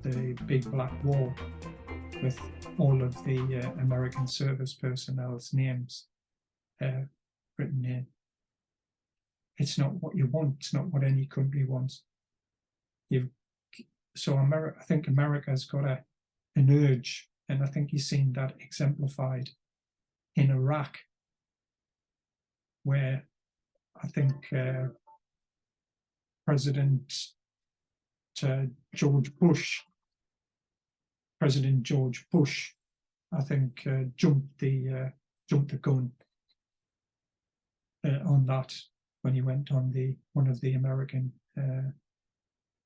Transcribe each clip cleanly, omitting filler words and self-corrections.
the big black wall with all of the American service personnel's names written in. It's not what you want. It's not what any country wants. I think America's got an urge, and I think you've seen that exemplified in Iraq, where I think President George Bush, I think jumped the gun on that when he went on one of the American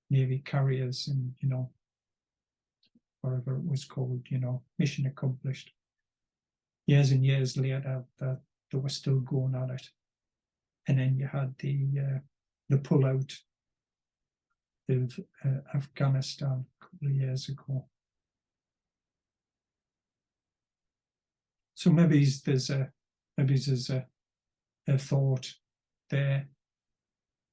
Navy carriers, and whatever it was called, mission accomplished. Years and years later, they were still going at it, and then you had the pullout of Afghanistan a couple of years ago. So maybe there's a thought there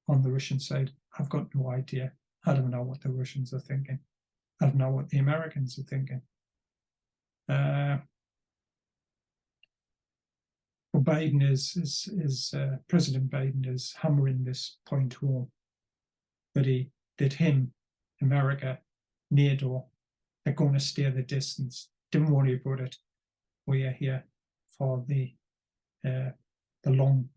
on the Russian side. I've got no idea. I don't know what the Russians are thinking. I don't know what the Americans are thinking. But Biden President Biden is hammering this point home that him, America, NATO, they're going to stay the distance. Don't worry about it. We are here for the long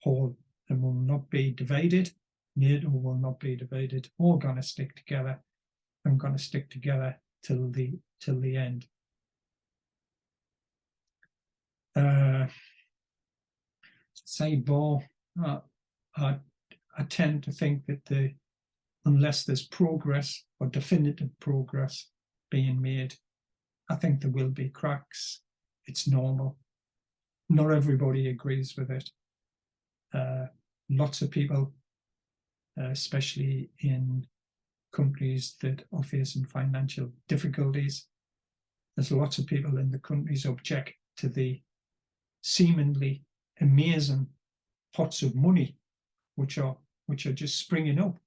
haul, and will not be divided. NATO will not be divided. We're going to stick together. I'm going to stick together till the end. Sidebar, I tend to think that unless there's progress or definitive progress being made, I think there will be cracks. It's normal. Not everybody agrees with it. Lots of people, especially in countries that are facing financial difficulties, there's lots of people in the countries object to the seemingly amazing pots of money which are just springing up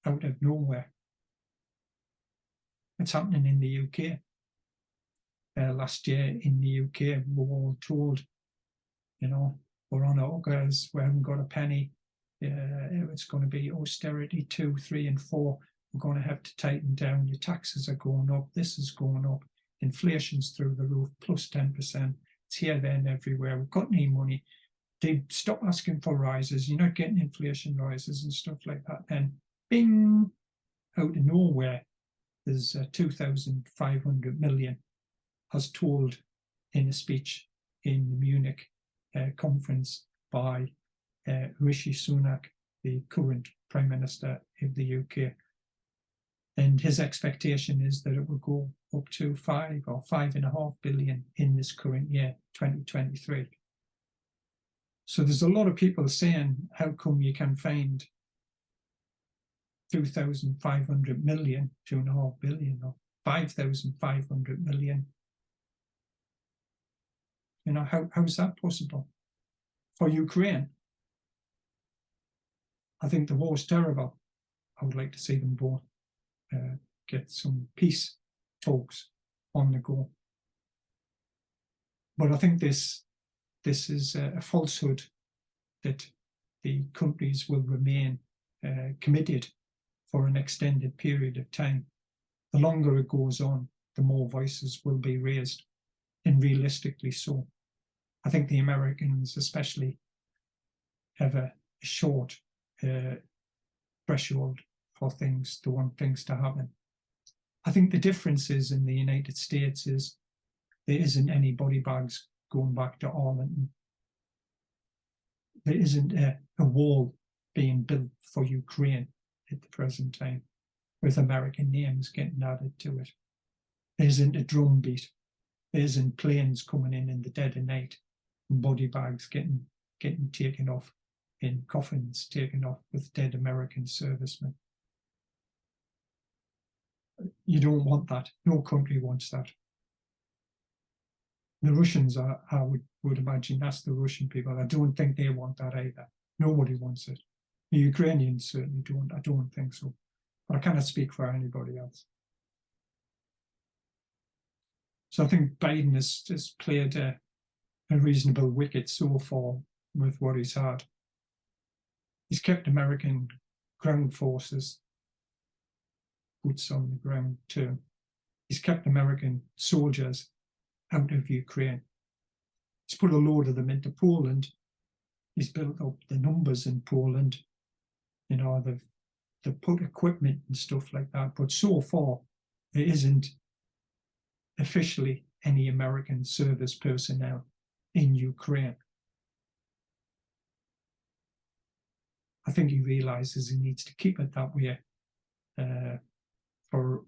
out of nowhere. It's happening in the UK. Last year in the UK, we were all told, we're on our guys, we haven't got a penny. It's going to be austerity 2, 3, and 4. We're going to have to tighten down. Your taxes are going up. This is going up. Inflation's through the roof, plus 10%. It's here, there, and everywhere. We've got any money. They stop asking for rises. You're not getting inflation rises and stuff like that. And bing, out of nowhere, there's 2,500 million, as told in a speech in the Munich conference by Rishi Sunak, the current Prime Minister of the UK. And his expectation is that it will go up to 5 or 5.5 billion in this current year, 2023. So there's a lot of people saying, how come you can find 2,500 million, 2.5 billion, or 5,500 million? How is that possible? For Ukraine, I think the war's terrible. I would like to see them both get some peace talks on the go. But I think this is a falsehood that the countries will remain committed for an extended period of time. The longer it goes on, the more voices will be raised, and realistically so. I think the Americans especially have a short threshold for things, to want things to happen. I think the difference is in the United States is there isn't any body bags going back to Arlington. There isn't a wall being built for Ukraine at the present time, with American names getting added to it. There isn't a drumbeat. There isn't planes coming in the dead of night, and body bags getting taken off, in coffins taken off with dead American servicemen. You don't want that. No country wants that. The Russians I would imagine that's the Russian people. I don't think they want that either. Nobody wants it. The Ukrainians certainly don't. I don't think so. but I cannot speak for anybody else. So I think Biden has played a reasonable wicket so far with what he's had. He's kept American ground forces, boots on the ground too. He's kept American soldiers out of Ukraine. He's put a load of them into Poland. He's built up the numbers in Poland. You know, they've put equipment and stuff like that. But so far, there isn't officially any American service personnel in Ukraine. I think he realizes he needs to keep it that way for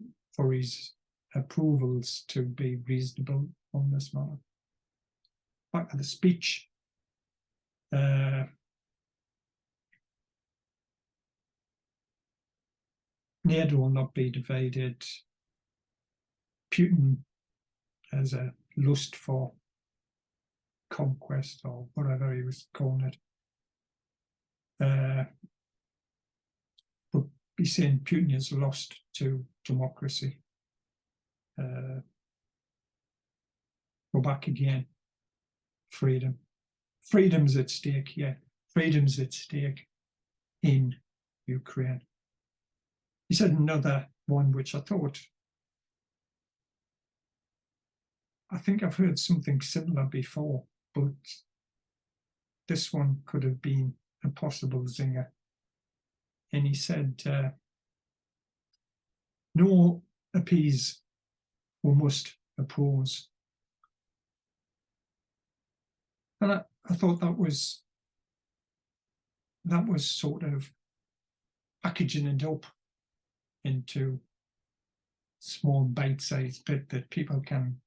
his approvals to be reasonable on this matter. Back to the speech. NATO will not be divided. Putin has a lust for conquest, or whatever he was calling it. But he's saying Putin is lost to democracy. Go back again. Freedom. Freedom's at stake, yeah. Freedom's at stake in Ukraine. He said another one which I think I've heard something similar before, but this one could have been a possible zinger. And he said, no appease, we must oppose. And I thought that was sort of packaging it up into small bite-sized bit that people can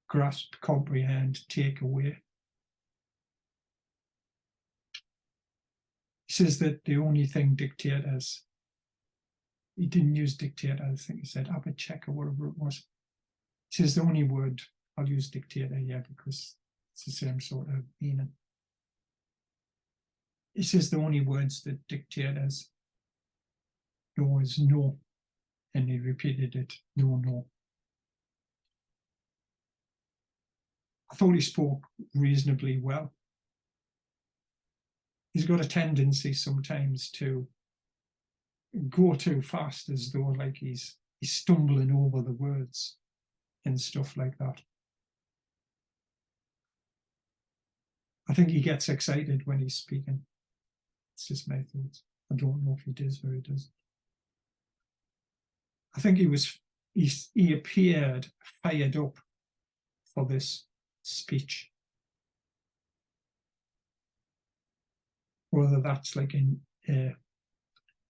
grasp, comprehend, take away. He says that the only thing dictators, he didn't use dictator, I think he said Abachek or whatever it was. He says the only word, I'll use dictator here because it's the same sort of meaning. He says the only words that dictators know is no, and he repeated it, no, no. I thought he spoke reasonably well. He's got a tendency sometimes to go too fast, as though like he's stumbling over the words and stuff like that. I think he gets excited when he's speaking. It's just my thoughts. I don't know if he does or he doesn't. I think he appeared fired up for this speech. Whether that's like a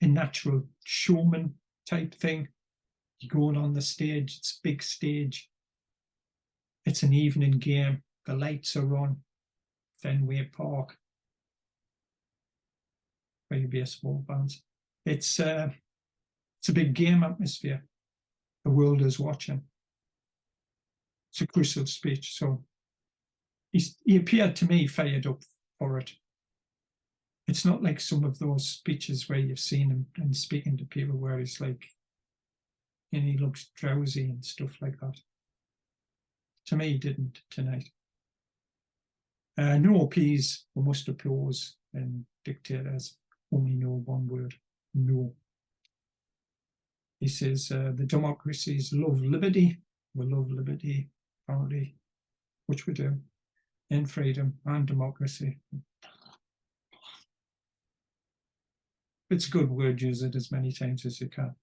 natural showman type thing. You're going on the stage, it's a big stage. It's an evening game. The lights are on. Fenway Park. Where you baseball fans. It's a big game atmosphere. The world is watching. It's a crucial speech. So he appeared to me fired up for it. It's not like some of those speeches where you've seen him and speaking to people where he's like, and he looks drowsy and stuff like that. To me, he didn't tonight. No appease, we must oppose, and dictators only know one word, no. He says, the democracies love liberty. We love liberty, apparently, which we do, and freedom and democracy. It's a good word, use it as many times as you can.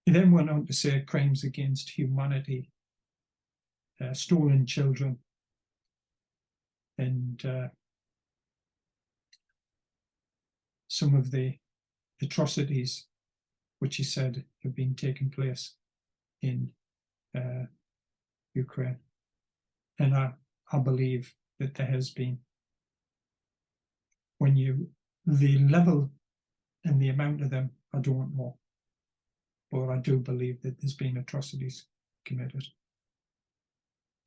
He then went on to say crimes against humanity, stolen children, and some of the atrocities which he said have been taking place in Ukraine. And I believe that there has been. The level and the amount of them, I don't know. But I do believe that there's been atrocities committed.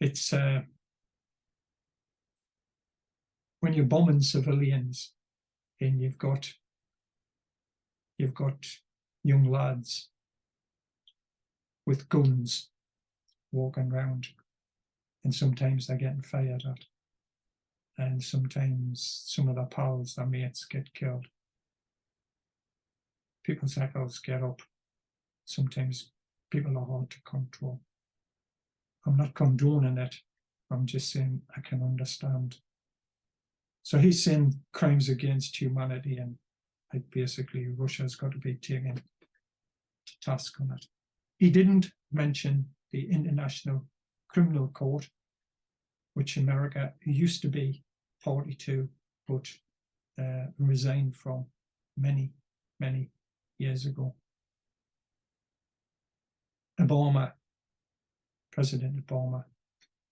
It's when you're bombing civilians and you've got young lads with guns walking around, and sometimes they're getting fired at, and sometimes some of their pals, their mates, get killed. People's heckles get up. Sometimes people are hard to control. I'm not condoning it. I'm just saying I can understand. So he's saying crimes against humanity, and like basically Russia's got to be taken to task on it. He didn't mention the International Criminal Court, which America used to be party to, but resigned from many, many years ago. President Obama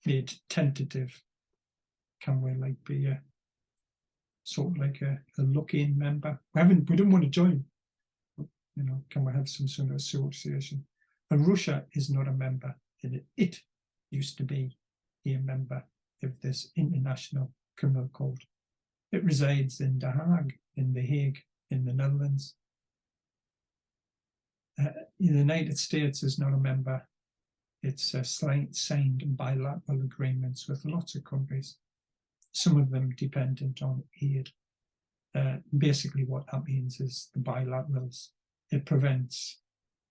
made tentative, can we like be a sort of like a look-in member? We don't want to join, but, can we have some sort of association? And Russia is not a member. It used to be a member of this International Criminal Court. It resides in The Hague, in the Netherlands. The United States is not a member. It's signed bilateral agreements with lots of countries, some of them dependent on aid. Basically what that means is the bilaterals, it prevents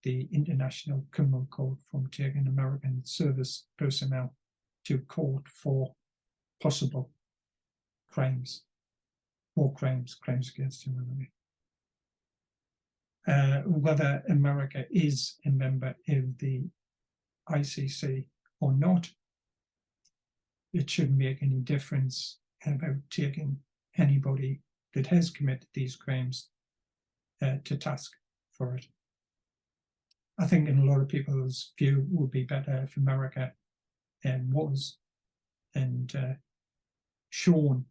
the International Criminal Court from taking American service personnel to court for possible crimes, crimes against humanity. Whether America is a member of the ICC or not, it shouldn't make any difference about taking anybody that has committed these crimes to task for it. I think in a lot of people's view, it would be better if America was and shown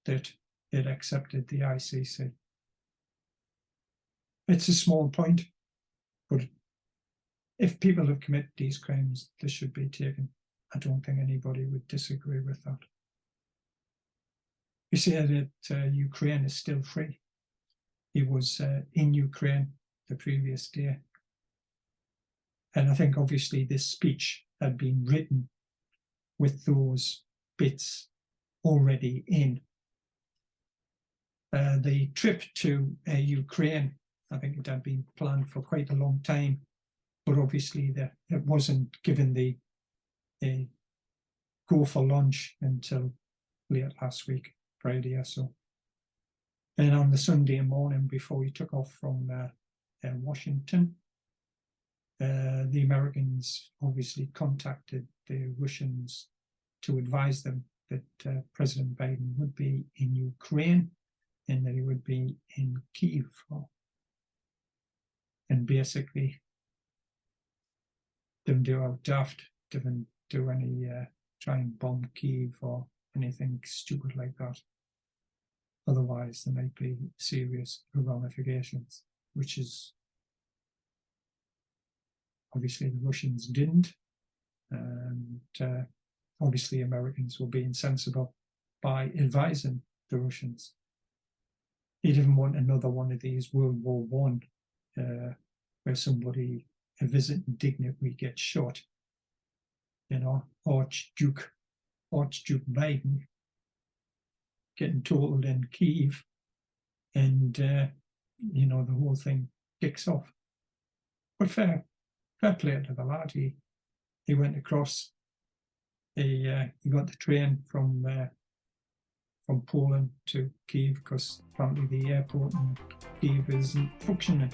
that it accepted the ICC. It's a small point, but if people have committed these crimes, they should be taken. I don't think anybody would disagree with that. You see that Ukraine is still free. He was in Ukraine the previous day. And I think obviously this speech had been written with those bits already in. The trip to Ukraine, I think it had been planned for quite a long time, but obviously it wasn't given the go for lunch until late last week, Friday or so. And on the Sunday morning before he took off from Washington, the Americans obviously contacted the Russians to advise them that President Biden would be in Ukraine and that he would be in Kyiv. And basically, didn't do our daft, didn't do any try and bomb Kyiv or anything stupid like that. Otherwise, there might be serious ramifications, which is obviously the Russians didn't. And obviously Americans were being sensible by advising the Russians. He didn't want another one of these World War I, where somebody, a visiting dignitary, gets shot. Archduke Biden getting totaled in Kyiv, and the whole thing kicks off. But fair play to the lad. He went across. He got the train from Poland to Kyiv, because apparently the airport in Kyiv isn't functioning.